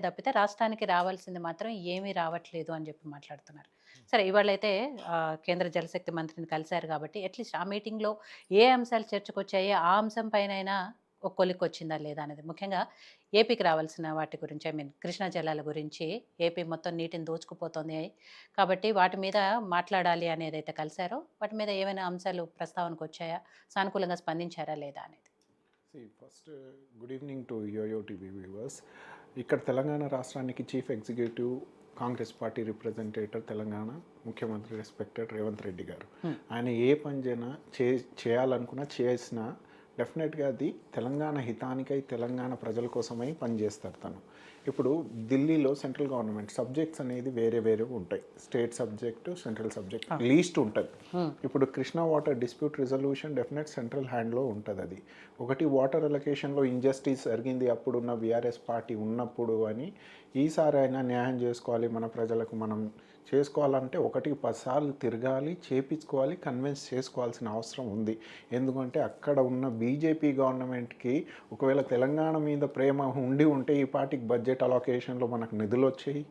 తప్పితే రాష్ట్రానికి రావాల్సింది మాత్రం ఏమీ రావట్లేదు అని చెప్పి మాట్లాడుతున్నారు. సరే ఇవాళైతే కేంద్ర జలశక్తి మంత్రిని కలిసారు కాబట్టి అట్‌లీస్ట్ ఆ మీటింగ్‌లో ఏ అంశాలు చర్చకొచ్చాయి? ఆ అంశం పైనైనా ఒక కొలిక్కొచ్చిందా లేదా అనేది. ముఖ్యంగా ఏపీకి రావాల్సిన వాటి గురించి కృష్ణా జలాల గురించి ఏపీ మొత్తం నీటిని దోచుకుపోతోంది. కాబట్టి వాటి మీద మాట్లాడాలి అనేదైతే కలిసారో వాటి మీద ఏమైనా అంశాలు ప్రస్తావనకొచ్చాయా? సానుకూలంగా స్పందించారా లేదా అనేది? First good evening to YoYo TV viewers. ఇక్కడ తెలంగాణ రాష్ట్రానికి chief executive Congress party representative Telangana ముఖ్యమంత్రి రెస్పెక్టెడ్ రేవంత్ రెడ్డి గారు. ఆయన ఏ పని చేయాలనుకున్నా చేసినా డెఫినెట్గా అది తెలంగాణ హితానికై తెలంగాణ ప్రజల కోసమై పనిచేస్తారు తను. ఇప్పుడు ఢిల్లీలో సెంట్రల్ గవర్నమెంట్ సబ్జెక్ట్స్ అనేది వేరే వేరే ఉంటాయి. State subject, central subject list ఉంటుంది. ఇప్పుడు Krishna water dispute resolution definite central హ్యాండ్లో ఉంటుంది. అది ఒకటి వాటర్ అలొకేషన్లో ఇంజస్టిస్ జరిగింది అప్పుడున్న బీఆర్ఎస్ పార్టీ ఉన్నప్పుడు అని, ఈసారి అయినా న్యాయం చేసుకోవాలి మన ప్రజలకు, మనం చేసుకోవాలంటే 1-10 సార్లు తిరగాలి, చేపించుకోవాలి, కన్విన్స్ చేసుకోవాల్సిన అవసరం ఉంది. ఎందుకంటే అక్కడ ఉన్న బీజేపీ గవర్నమెంట్కి ఒకవేళ తెలంగాణ మీద ప్రేమ ఉండి ఉంటే ఈ పార్టీకి బడ్జెట్ అలొకేషన్లో మనకు నిధులు వచ్చాయి,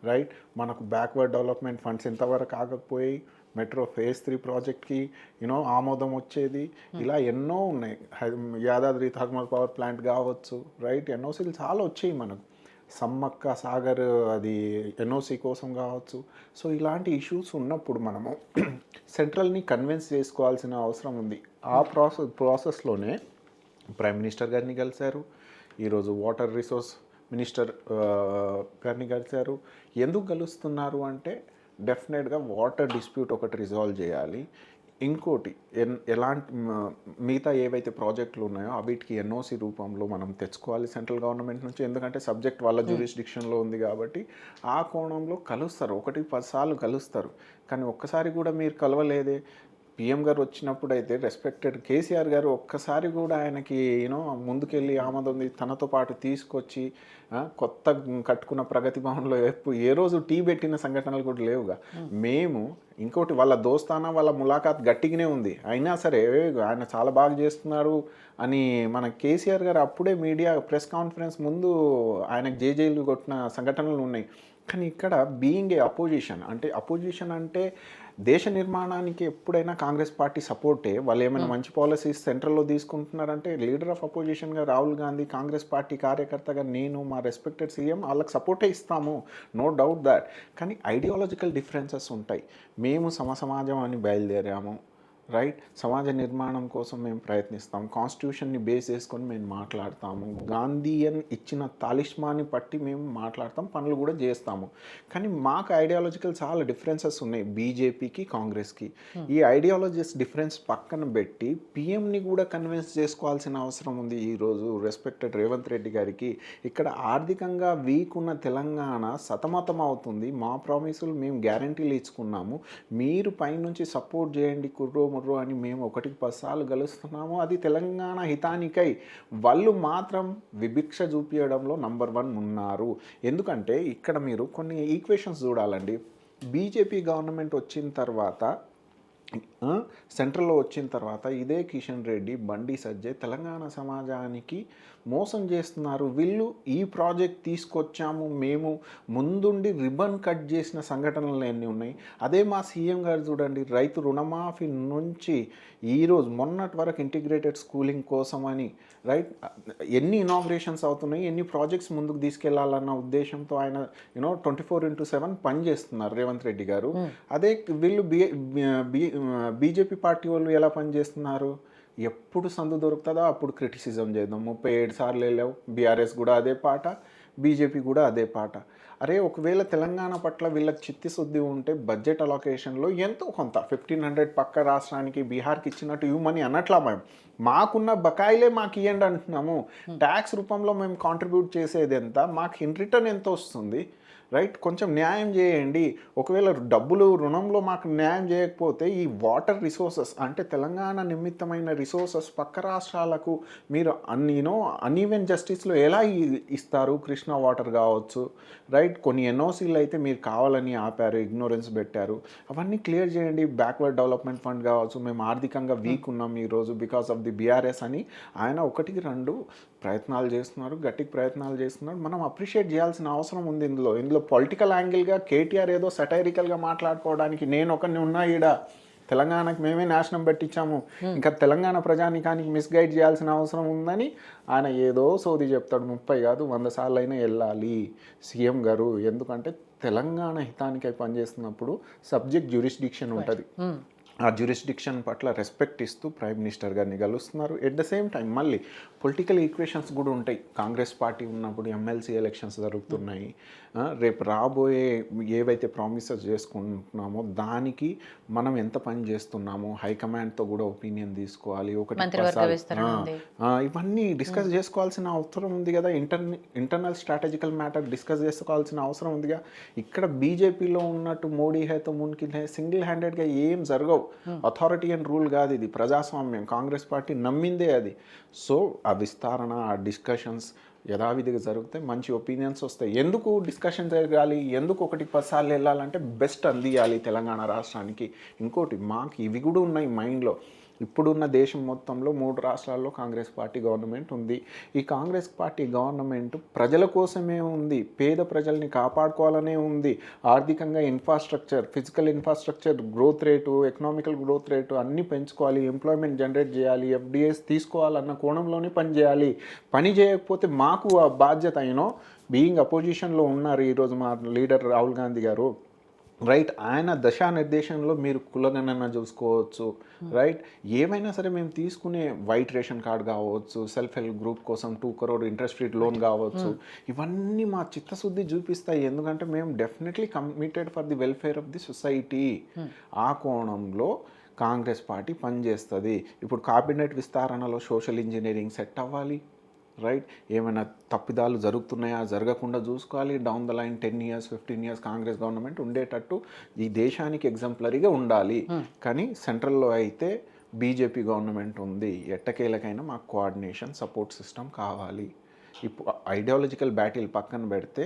రైట్. మనకు బ్యాక్వర్డ్ డెవలప్మెంట్ ఫండ్స్ ఇంతవరకు ఆగకపోయి మెట్రో ఫేజ్ 3 ప్రాజెక్ట్కి ఆమోదం వచ్చేది. ఇలా ఎన్నో ఉన్నాయి. యాదాద్రి థర్మల్ పవర్ ప్లాంట్ కావచ్చు, రైట్. ఎన్ఓసీలు చాలా వచ్చాయి మనకు. సమ్మక్క సాగర్ అది ఎన్ఓసి కోసం కావచ్చు. సో ఇలాంటి ఇష్యూస్ ఉన్నప్పుడు మనము సెంట్రల్ని కన్విన్స్ చేసుకోవాల్సిన అవసరం ఉంది. ఆ ప్రాసెస్లోనే ప్రైమ్ మినిస్టర్ గారిని కలిశారు, ఈరోజు వాటర్ రిసోర్స్ మినిస్టర్ గారిని కలిశారు. ఎందుకు కలుస్తున్నారు అంటే డెఫినెట్గా వాటర్ డిస్ప్యూట్ ఒకటి రిజాల్వ్ చేయాలి. ఇంకోటి ఎలాంటి మిగతా ఏవైతే ప్రాజెక్టులు ఉన్నాయో వీటికి ఎన్ఓసి రూపంలో మనం తెచ్చుకోవాలి సెంట్రల్ గవర్నమెంట్ నుంచి. ఎందుకంటే సబ్జెక్ట్ వాళ్ళ జ్యూరిస్డిక్షన్లో ఉంది కాబట్టి ఆ కోణంలో కలుస్తారు. 1-10 సార్లు కలుస్తారు. కానీ ఒక్కసారి కూడా మీరు కలవలేదే. పీఎం గారు వచ్చినప్పుడు అయితే రెస్పెక్టెడ్ కేసీఆర్ గారు ఒక్కసారి కూడా ఆయనకి ముందుకెళ్ళి ఆమోదం తనతో పాటు తీసుకొచ్చి కొత్త కట్టుకున్న ప్రగతి భవన్లో ఏ రోజు టీ పెట్టిన సంఘటనలు కూడా లేవుగా. మేము ఇంకోటి వాళ్ళ దోస్తానా వాళ్ళ ములాఖాత్ గట్టిగానే ఉంది, అయినా సరే ఆయన చాలా బాగా చేస్తున్నారు అని మన కేసీఆర్ గారు అప్పుడే మీడియా ప్రెస్ కాన్ఫరెన్స్ ముందు ఆయనకు జేజేలు కొట్టిన సంఘటనలు ఉన్నాయి. కానీ ఇక్కడ బీయింగ్ ఏ అపోజిషన్ అంటే దేశ నిర్మాణానికి ఎప్పుడైనా కాంగ్రెస్ పార్టీ సపోర్టే. వాళ్ళు ఏమైనా మంచి పాలసీస్ సెంట్రల్లో తీసుకుంటున్నారంటే లీడర్ ఆఫ్ అపోజిషన్గా రాహుల్ గాంధీ, కాంగ్రెస్ పార్టీ కార్యకర్తగా నేను, మా రెస్పెక్టెడ్ సీఎం వాళ్ళకి సపోర్టే ఇస్తాము, నో డౌట్ దాట్. కానీ ఐడియాలజికల్ డిఫరెన్సెస్ ఉంటాయి. మేము సమాజం అని బయలుదేరాము, రైట్. సమాజ నిర్మాణం కోసం మేము ప్రయత్నిస్తాం, కాన్స్టిట్యూషన్ని బేస్ చేసుకొని మేము మాట్లాడతాము, గాంధీయన్ ఇచ్చిన తాలిస్మాన్ని పట్టి మేము మాట్లాడతాం, పనులు కూడా చేస్తాము. కానీ మాకు ఐడియాలజికల్ చాలా డిఫరెన్సెస్ ఉన్నాయి బీజేపీకి, కాంగ్రెస్కి. ఈ ఐడియాలజీస్ డిఫరెన్స్ పక్కన పెట్టి పిఎంని కూడా కన్విన్స్ చేసుకోవాల్సిన అవసరం ఉంది ఈరోజు రెస్పెక్టెడ్ రేవంత్ రెడ్డి గారికి. ఇక్కడ ఆర్థికంగా వీక్ ఉన్న తెలంగాణ సతమతం అవుతుంది. మా ప్రామిసులు మేము గ్యారంటీలు ఇచ్చుకున్నాము, మీరు పైనుంచి సపోర్ట్ చేయండి కుర్రో అని మేము 1-10 సార్లు కలుస్తున్నాము. అది తెలంగాణ హితానికై. వాళ్ళు మాత్రం విభిక్ష చూపించడంలో నంబర్ 1 ఉన్నారు. ఎందుకంటే ఇక్కడ మీరు కొన్ని ఈక్వేషన్స్ చూడాలండి. బీజేపీ గవర్నమెంట్ వచ్చిన తర్వాత, సెంట్రల్లో వచ్చిన తర్వాత ఇదే కిషన్ రెడ్డి, బండి సజ్జయ్ తెలంగాణ సమాజానికి మోసం చేస్తున్నారు. వీళ్ళు ఈ ప్రాజెక్ట్ తీసుకొచ్చాము మేము ముందుండి రిబన్ కట్ చేసిన సంఘటనలు ఎన్ని ఉన్నాయి. అదే మా సీఎం గారు చూడండి, రైతు రుణమాఫీ నుంచి ఈరోజు మొన్నటి వరకు ఇంటిగ్రేటెడ్ స్కూలింగ్ కోసమని, రైట్, ఎన్ని ఇనాగ్రేషన్స్ అవుతున్నాయి, ఎన్ని ప్రాజెక్ట్స్ ముందుకు తీసుకెళ్లాలన్న ఉద్దేశంతో ఆయన 24/7 పనిచేస్తున్నారు రేవంత్ రెడ్డి గారు. అదే వీళ్ళు బీజేపీ పార్టీ వాళ్ళు ఎలా పనిచేస్తున్నారు, ఎప్పుడు సందు దొరుకుతుందో అప్పుడు క్రిటిసిజం చేద్దాం. 37 సార్లు వెళ్ళావు, బీఆర్ఎస్ కూడా అదే పాట, బీజేపీ కూడా అదే పాట. అరే ఒకవేళ తెలంగాణ పట్ల వీళ్ళకి చిత్తశుద్ధి ఉంటే బడ్జెట్ అలొకేషన్లో ఎంతో కొంత 1500 పక్క రాష్ట్రానికి బీహార్కి ఇచ్చినట్టు ఇవ్వమని అనట్లా. మాకున్న బకాయిలే మాకు ఇవ్వండి అంటున్నాము. ట్యాక్స్ రూపంలో మేము కాంట్రిబ్యూట్ చేసేది ఎంత, మాకు ఇన్ రిటర్న్ ఎంత వస్తుంది, రైట్. కొంచెం న్యాయం చేయండి. ఒకవేళ డబ్బులు రుణంలో మాకు న్యాయం చేయకపోతే ఈ వాటర్ రిసోర్సెస్ అంటే తెలంగాణ నిమిత్తమైన రిసోర్సెస్ పక్క రాష్ట్రాలకు మీరు అన్ఈవెన్ జస్టిస్లో ఎలా ఇస్తారు. కృష్ణ కృష్ణా వాటర్ కావచ్చు, రైట్, కొన్ని ఎన్ఓసీలు అయితే మీరు కావాలని ఆపారు, ఇగ్నోరెన్స్ పెట్టారు, అవన్నీ క్లియర్ చేయండి. బ్యాక్వర్డ్ డెవలప్మెంట్ ఫండ్ కావచ్చు, మేము ఆర్థికంగా వీక్ ఉన్నాం ఈరోజు బికాస్ ఆఫ్ ది బీఆర్ఎస్ అని ఆయన ఒకటికి రెండు ప్రయత్నాలు చేస్తున్నారు, గట్టికి ప్రయత్నాలు చేస్తున్నారు. మనం అప్రిషియేట్ చేయాల్సిన అవసరం ఉంది. ఇందులో పొలిటికల్ యాంగిల్గా కేటీఆర్ ఏదో సటైరికల్గా మాట్లాడుకోవడానికి నేను ఒకరిని ఉన్నా ఈడ తెలంగాణకు మేమే నాశనం పెట్టించాము, ఇంకా తెలంగాణ ప్రజానికానికి మిస్గైడ్ చేయాల్సిన అవసరం ఉందని ఆయన ఏదో సోది చెప్తాడు. 30 కాదు 100 సార్లు అయినా వెళ్ళాలి సీఎం గారు. ఎందుకంటే తెలంగాణ హితానికై పనిచేస్తున్నప్పుడు సబ్జెక్ట్ జ్యూరిస్డిక్షన్ ఉంటుంది. ఆ జ్యూరిస్డిక్షన్ పట్ల రెస్పెక్ట్ ఇస్తూ ప్రైమ్ మినిస్టర్ గారిని కలుస్తున్నారు. ఎట్ ద సేమ్ టైం మళ్ళీ పొలిటికల్ ఈక్వేషన్స్ కూడా ఉంటాయి. కాంగ్రెస్ పార్టీ ఉన్నప్పుడు ఎమ్మెల్సీ ఎలక్షన్స్ జరుగుతున్నాయి, రేపు రాబోయే ఏవైతే ప్రామిసెస్ చేసుకుంటున్నామో దానికి మనం ఎంత పని చేస్తున్నామో హైకమాండ్తో కూడా ఒపీనియన్ తీసుకోవాలి. ఇవన్నీ డిస్కస్ చేసుకోవాల్సిన అవసరం ఉంది కదా. ఇంటర్నల్ స్ట్రాటజికల్ మ్యాటర్ డిస్కస్ చేసుకోవాల్సిన అవసరం ఉందిగా. ఇక్కడ బీజేపీలో ఉన్నట్టు మోడీ హైతో మున్కి సింగిల్ హ్యాండెడ్గా ఏం జరగవు. అథారిటీ అండ్ రూల్ కాదు, ఇది ప్రజాస్వామ్యం. కాంగ్రెస్ పార్టీ నమ్మిందే అది. సో ఆ విస్తరణ, ఆ డిస్కషన్స్ యథావిధిగా జరిగితే మంచి ఒపీనియన్స్ వస్తాయి. ఎందుకు డిస్కషన్ జరగాలి, ఎందుకు 1-10 సార్లు వెళ్ళాలంటే బెస్ట్ అందియాలి తెలంగాణ రాష్ట్రానికి. ఇంకోటి మాకు ఇవి కూడా ఉన్నాయి మైండ్లో. ఇప్పుడున్న దేశం మొత్తంలో 3 రాష్ట్రాల్లో కాంగ్రెస్ పార్టీ గవర్నమెంట్ ఉంది. ఈ కాంగ్రెస్ పార్టీ గవర్నమెంట్ ప్రజల కోసమే ఉంది, పేద ప్రజల్ని కాపాడుకోవాలనే ఉంది. ఆర్థికంగా infrastructure, physical infrastructure growth rate, economical growth rate అన్నీ పెంచుకోవాలి, ఎంప్లాయ్మెంట్ జనరేట్ చేయాలి, ఎఫ్డిఎస్ తీసుకోవాలన్న కోణంలోనే పని చేయాలి. పని చేయకపోతే మాకు ఆ బాధ్యత బీయింగ్ అపోజిషన్లో ఉన్నారు ఈరోజు మా లీడర్ రాహుల్ గాంధీ గారు, రైట్. ఆయన దిశానిర్దేశంలో మీరు కులగణన చూసుకోవచ్చు, రైట్. ఏమైనా సరే మేము తీసుకునే వైట్ రేషన్ కార్డ్ కావచ్చు, సెల్ఫ్ హెల్ప్ గ్రూప్ కోసం 2 crore ఇంట్రెస్ట్ ఫ్రీ లోన్ కావచ్చు, ఇవన్నీ మా చిత్తశుద్ధి చూపిస్తాయి. ఎందుకంటే మేము definitely committed for the welfare of the society. ఆ కోణంలో కాంగ్రెస్ పార్టీ పనిచేస్తుంది. ఇప్పుడు కేబినెట్ విస్తరణలో సోషల్ ఇంజనీరింగ్ సెట్ అవ్వాలి, రైట్. ఏమైనా తప్పిదాలు జరుగుతున్నాయా, జరగకుండా చూసుకోవాలి. Down the line 10 years 15 years Congress government ఉండేటట్టు ఈ దేశానికి ఎగ్జాంపులరీగా ఉండాలి. కానీ సెంట్రల్లో అయితే బీజేపీ గవర్నమెంట్ ఉంది. ఎట్టకేలకైనా మాకు కోఆర్డినేషన్ సపోర్ట్ సిస్టమ్ కావాలి. ఇప్పుడు ఐడియాలజికల్ బ్యాటిల్ పక్కన పెడితే